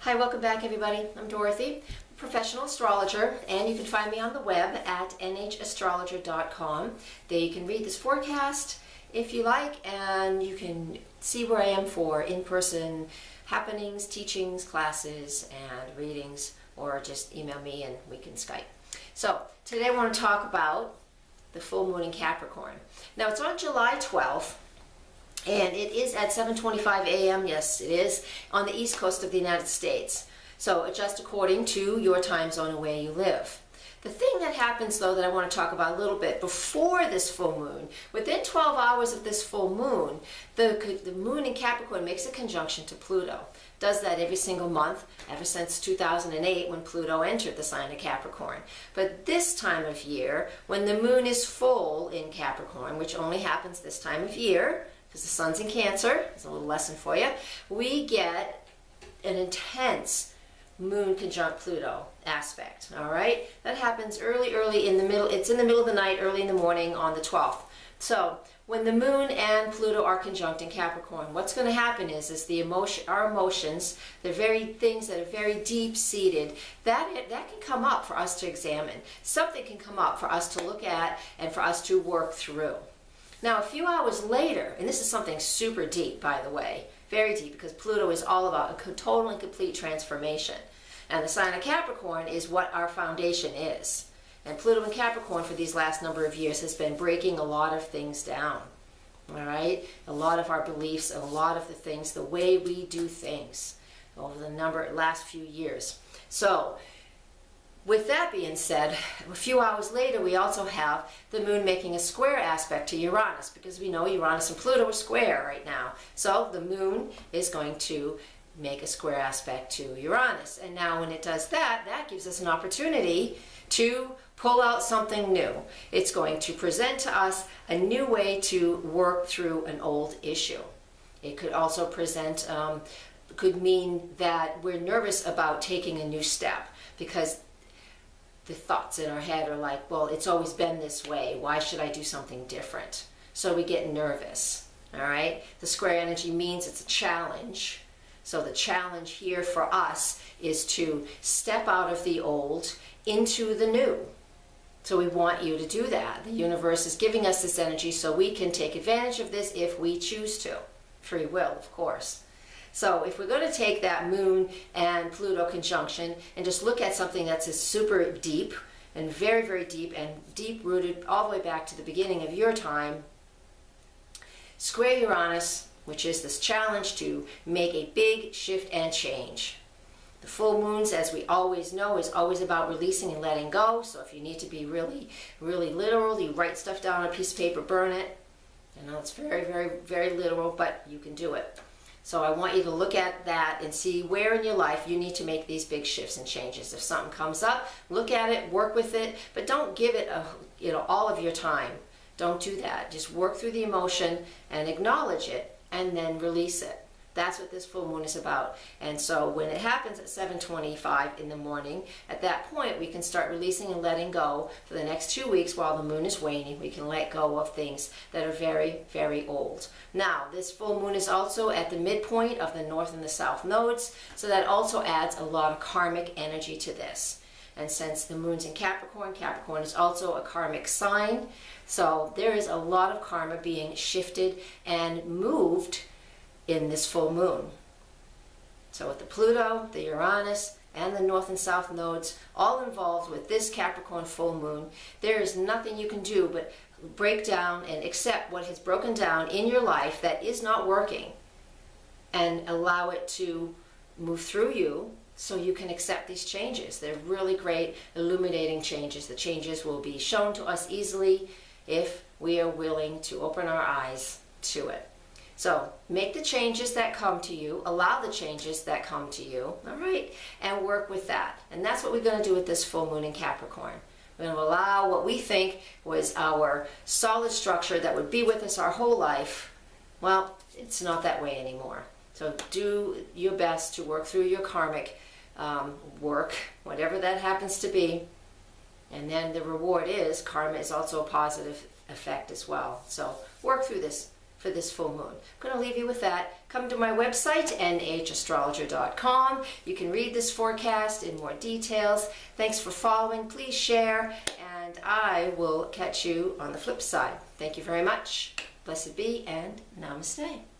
Hi, welcome back everybody. I'm Dorothy, professional astrologer, and you can find me on the web at nhastrologer.com. There you can read this forecast if you like, and you can see where I am for in-person happenings, teachings, classes, and readings, or just email me and we can Skype. So today I want to talk about the full moon in Capricorn. Now it's on July 12th. And it is at 7:25 a.m. Yes, it is on the east coast of the United States. So adjust according to your time zone and where you live. The thing that happens, though, that I want to talk about a little bit before this full moon, within 12 hours of this full moon, the moon in Capricorn makes a conjunction to Pluto. Does that every single month ever since 2008 when Pluto entered the sign of Capricorn. But this time of year, when the moon is full in Capricorn, which only happens this time of year, because the sun's in Cancer, there's a little lesson for you, we get an intense moon conjunct Pluto aspect, all right? That happens early in the middle, it's in the middle of the night, early in the morning on the 12th. So when the moon and Pluto are conjunct in Capricorn, what's going to happen is our emotions, they're very things that are very deep-seated, that can come up for us to examine. Something can come up for us to look at and for us to work through. Now, a few hours later, and this is something super deep, by the way, very deep, because Pluto is all about a total and complete transformation. And the sign of Capricorn is what our foundation is. And Pluto in Capricorn for these last number of years has been breaking a lot of things down. All right? A lot of our beliefs, a lot of the things, the way we do things over the last few years. So, with that being said, a few hours later we also have the moon making a square aspect to Uranus, because we know Uranus and Pluto are square right now. So the moon is going to make a square aspect to Uranus. And now when it does that, that gives us an opportunity to pull out something new. It's going to present to us a new way to work through an old issue. It could also present, could mean that we're nervous about taking a new step, because the thoughts in our head are like, well, it's always been this way. Why should I do something different? So we get nervous, all right? The square energy means it's a challenge. So the challenge here for us is to step out of the old into the new. So we want you to do that. The universe is giving us this energy so we can take advantage of this if we choose to. Free will, of course. So if we're going to take that moon and Pluto conjunction and just look at something that's super deep and very, very deep and deep-rooted all the way back to the beginning of your time, square Uranus, which is this challenge to make a big shift and change. The full moons, as we always know, is always about releasing and letting go. So if you need to be really, really literal, you write stuff down on a piece of paper, burn it. I know it's very, very, very literal, but you can do it. So I want you to look at that and see where in your life you need to make these big shifts and changes. If something comes up, look at it, work with it, but don't give it all of your time. Don't do that. Just work through the emotion and acknowledge it and then release it. That's what this full moon is about. And so when it happens at 7:25 in the morning, at that point we can start releasing and letting go for the next 2 weeks while the moon is waning. We can let go of things that are very, very old. Now, this full moon is also at the midpoint of the north and the south nodes, so that also adds a lot of karmic energy to this. And since the moon's in Capricorn, Capricorn is also a karmic sign, so there is a lot of karma being shifted and moved in this full moon. So with the Pluto, the Uranus, and the north and south nodes all involved with this Capricorn full moon, there is nothing you can do but break down and accept what has broken down in your life that is not working and allow it to move through you so you can accept these changes. They're really great, illuminating changes. The changes will be shown to us easily if we are willing to open our eyes to it. So make the changes that come to you, allow the changes that come to you, all right, and work with that. And that's what we're going to do with this full moon in Capricorn. We're going to allow what we think was our solid structure that would be with us our whole life. Well, it's not that way anymore. So do your best to work through your karmic work, whatever that happens to be. And then the reward is, karma is also a positive effect as well. So work through this for this full moon. I'm going to leave you with that. Come to my website, nhastrologer.com. You can read this forecast in more details. Thanks for following. Please share, and I will catch you on the flip side. Thank you very much. Blessed be, and namaste.